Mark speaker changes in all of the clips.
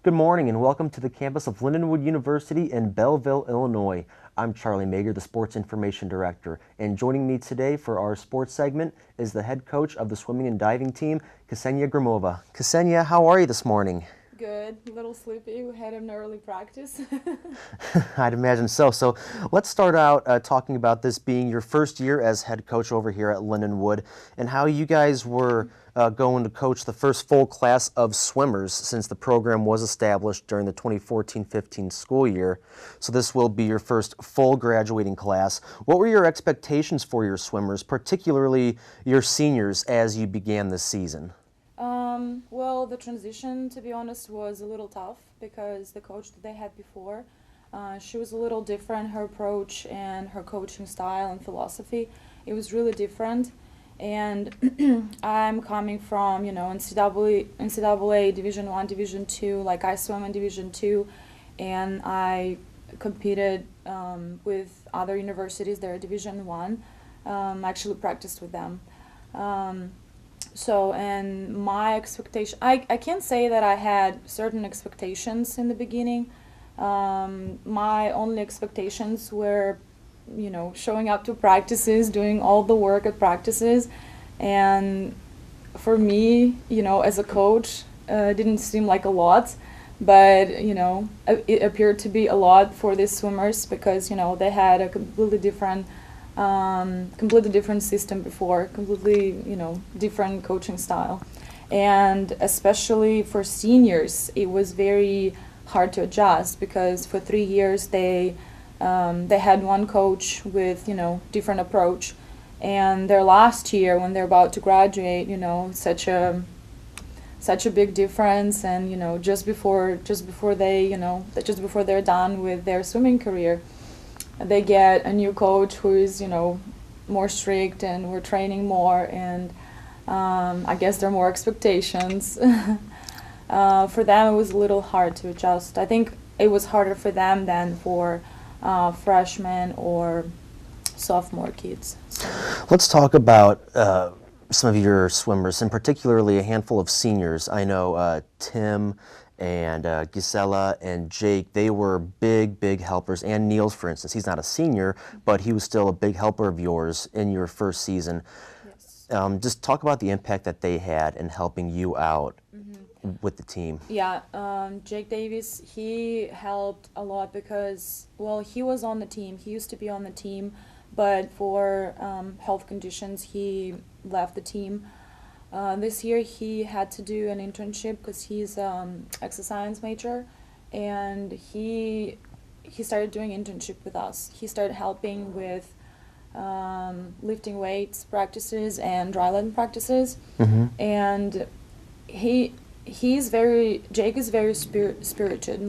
Speaker 1: Good morning and welcome to the campus of Lindenwood University in Belleville, Illinois. I'm Charlie Mager, the Sports Information Director, and joining me today for our sports segment is the head coach of the swimming and diving team, Ksenia Gromova. Ksenia, how are you this morning?
Speaker 2: Good, a little sleepy. We had an early practice.
Speaker 1: I'd imagine so. So let's start out talking about this being your first year as head coach over here at Lindenwood and how you guys were going to coach the first full class of swimmers since the program was established during the 2014-15 school year. So this will be your first full graduating class. What were your expectations for your swimmers, particularly your seniors, as you began this season?
Speaker 2: Well, the transition, to be honest, was a little tough because the coach that they had before, she was a little different, her approach and her coaching style and philosophy. It was really different. And I'm coming from, NCAA Division I, Division II, like I swam in Division II, and I competed with other universities that are Division I. I actually practiced with them. And my expectation, I can't say that I had certain expectations in the beginning. My only expectations were, showing up to practices, doing all the work at practices. And for me, as a coach, it didn't seem like a lot, but, it appeared to be a lot for these swimmers because, they had a completely different system before, completely, different coaching style. And especially for seniors, it was very hard to adjust because for 3 years they had one coach with, different approach. And their last year, when they're about to graduate, such a big difference. And, just before they're done with their swimming career, they get a new coach who is, more strict and we're training more, and I guess there are more expectations. For them, it was a little hard to adjust. I think it was harder for them than for freshmen or sophomore kids. So.
Speaker 1: Let's talk about some of your swimmers, and particularly a handful of seniors. I know Tim and Gisela and Jake, they were big helpers. And Niels, for instance, he's not a senior, but he was still a big helper of yours in your first season.
Speaker 2: Yes.
Speaker 1: Just talk about the impact that they had in helping you out with the team.
Speaker 2: Yeah, Jake Davis, he helped a lot because, well, he was on the team. He used to be on the team, but for health conditions, he left the team. This year he had to do an internship because he's exercise science major, and he started doing internship with us. He started helping with lifting weights practices and dry land practices, and Jake is very spirited.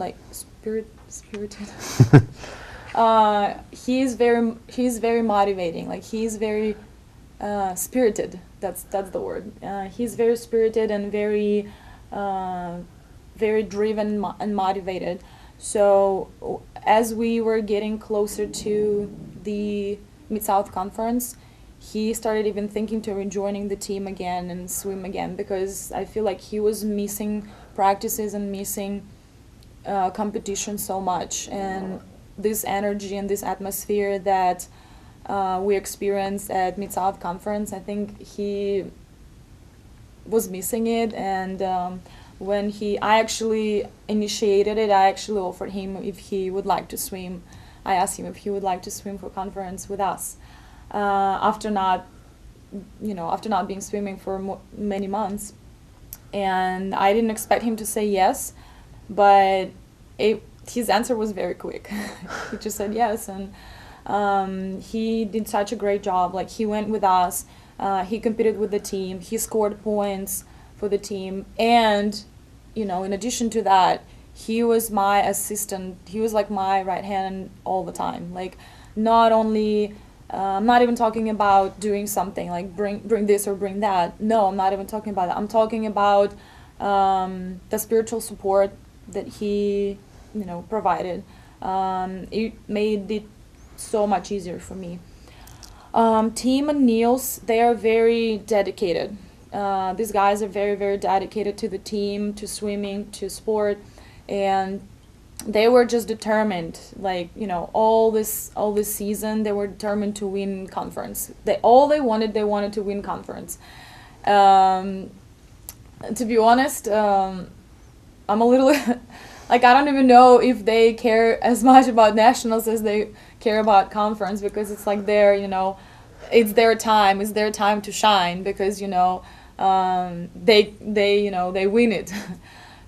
Speaker 2: He's very motivating. Like he's very spirited. That's the word. He's very spirited and very driven and motivated. So as we were getting closer to the Mid-South Conference, he started even thinking to rejoining the team again and swim again, because I feel like he was missing practices and missing competition so much. And this energy and this atmosphere that we experienced at Mid-South Conference, I think he was missing it. And when I actually initiated it, I actually offered him if he would like to swim. I asked him if he would like to swim for conference with us. After not being swimming for many months, and I didn't expect him to say yes, but his answer was very quick. He just said yes, and he did such a great job. Like he went with us, he competed with the team, he scored points for the team, and in addition to that, he was my assistant. He was like my right hand all the time. Like not only. I'm not even talking about doing something like bring this or bring that. No, I'm not even talking about that. I'm talking about the spiritual support that he, provided. It made it so much easier for me. Tim and Niels, they are very dedicated. These guys are very, very dedicated to the team, to swimming, to sport. and they were just determined, like, you know, all this season they were determined to win conference. They wanted to win conference. To be honest, I'm a little like, I don't even know if they care as much about nationals as they care about conference, because it's like their, you know, it's their time to shine, because, you know, they you know, they win it.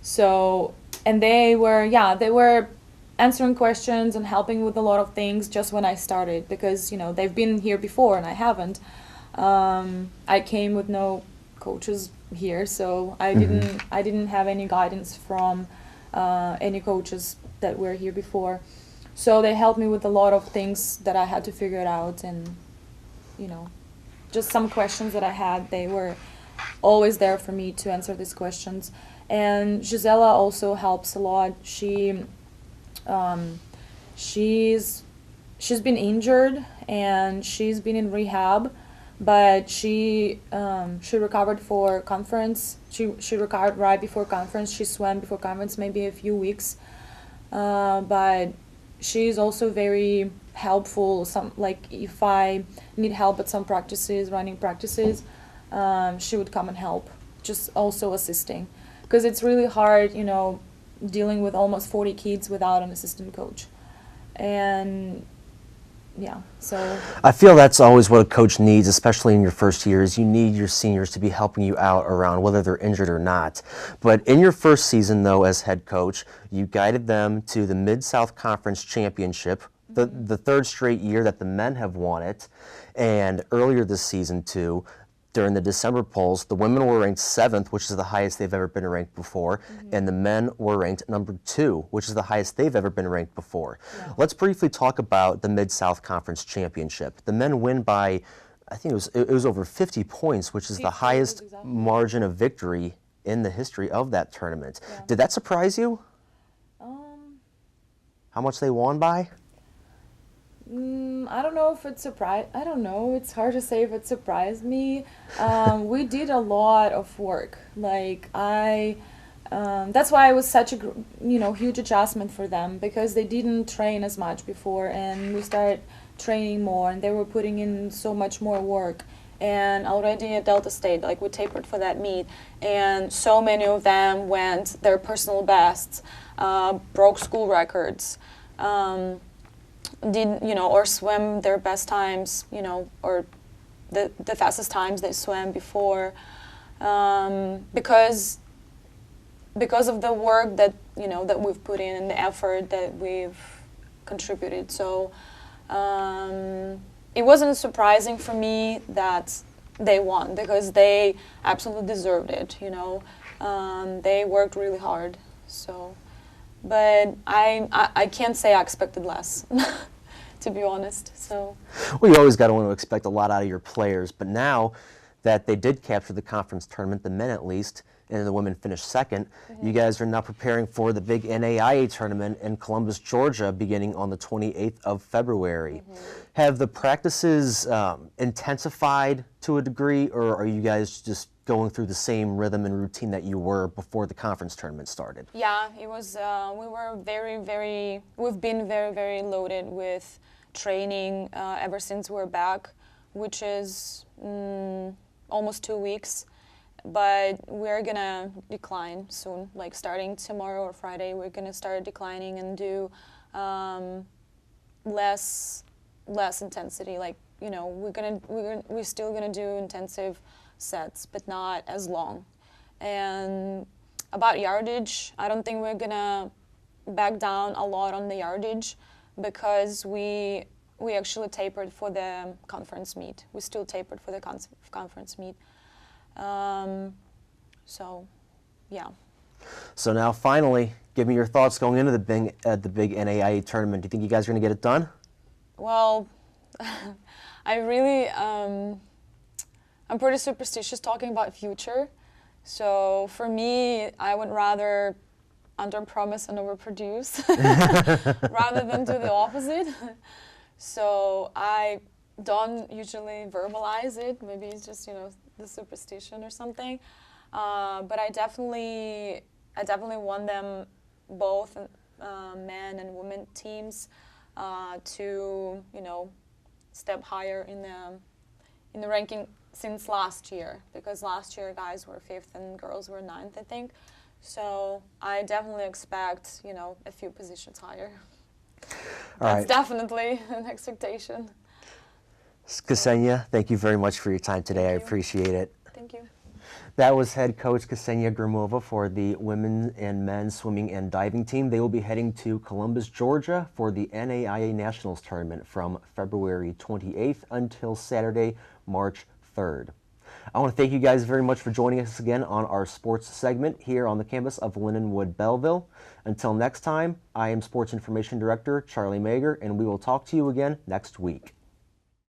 Speaker 2: So, and they were answering questions and helping with a lot of things just when I started, because, you know, they've been here before and I haven't. I came with no coaches here, so I didn't have any guidance from any coaches that were here before. So they helped me with a lot of things that I had to figure it out, and, you know, just some questions that I had, they were always there for me to answer these questions. And Gisela also helps a lot. She's been injured and she's been in rehab, but she recovered for conference. She recovered right before conference. She swam before conference, maybe a few weeks, but she's also very helpful. Like, if I need help at some practices, running practices, she would come and help, just also assisting, because it's really hard, you know, dealing with almost 40 kids without an assistant coach. And yeah, so
Speaker 1: I feel that's always what a coach needs, especially in your first year, is you need your seniors to be helping you out around whether they're injured or not. But in your first season, though, as head coach, you guided them to the Mid-South Conference Championship, the third straight year that the men have won it. And earlier this season, too, during the December polls, the women were ranked 7th, which is the highest they've ever been ranked before, and the men were ranked number 2, which is the highest they've ever been ranked before.
Speaker 2: Yeah.
Speaker 1: Let's briefly talk about the Mid-South Conference Championship. The men win by, I think it was over 50 points, which is the highest margin of victory in the history of that tournament.
Speaker 2: Yeah.
Speaker 1: Did that surprise you? How much they won by?
Speaker 2: I don't know if it surprised. I don't know. It's hard to say if it surprised me. We did a lot of work. Like, that's why it was such a, you know, huge adjustment for them, because they didn't train as much before, and we started training more, and they were putting in so much more work. And already at Delta State, like, we tapered for that meet, and so many of them went their personal bests, broke school records. Did, you know, or swim their best times, you know, or the fastest times they swam before, because of the work that, you know, that we've put in and the effort that we've contributed. So it wasn't surprising for me that they won, because they absolutely deserved it, you know. They worked really hard. So, but I can't say I expected less. To be honest, so.
Speaker 1: Well, you always got to want to expect a lot out of your players, but now that they did capture the conference tournament, the men at least, and the women finished 2nd, you guys are now preparing for the big NAIA tournament in Columbus, Georgia, beginning on the 28th of February. Have the practices intensified to a degree, or are you guys just going through the same rhythm and routine that you were before the conference tournament started?
Speaker 2: Yeah, it was, we were we've been very, very loaded with training ever since we're back, which is almost 2 weeks. But we're gonna decline soon, like starting tomorrow or Friday, we're gonna start declining and do less intensity. Like, you know, we're still gonna do intensive sets, but not as long. And about yardage, I don't think we're gonna back down a lot on the yardage, because we actually tapered for the conference meet. We still tapered for the conference meet. So, yeah.
Speaker 1: So now, finally, give me your thoughts going into the big NAIA tournament. Do you think you guys are going to get it done?
Speaker 2: Well, I really, I'm pretty superstitious talking about future. So for me, I would rather under-promise and over-produce rather than do the opposite. So I don't usually verbalize it. Maybe it's just, you know, the superstition or something. But I definitely want them
Speaker 3: both men and women teams to, you know, step higher in the ranking since last year, because last year guys were 5th and girls were 9th, I think. So I definitely expect, you know, a few positions higher. That's definitely an expectation.
Speaker 1: Ksenia, thank you very much for your time today. I appreciate it.
Speaker 3: Thank you.
Speaker 1: That was head coach Ksenia Gromova for the women and men's swimming and diving team. They will be heading to Columbus, Georgia for the NAIA Nationals tournament from February 28th until Saturday, March 3rd. I want to thank you guys very much for joining us again on our sports segment here on the campus of Lindenwood, Belleville. Until next time, I am Sports Information Director Charlie Mager, and we will talk to you again next week.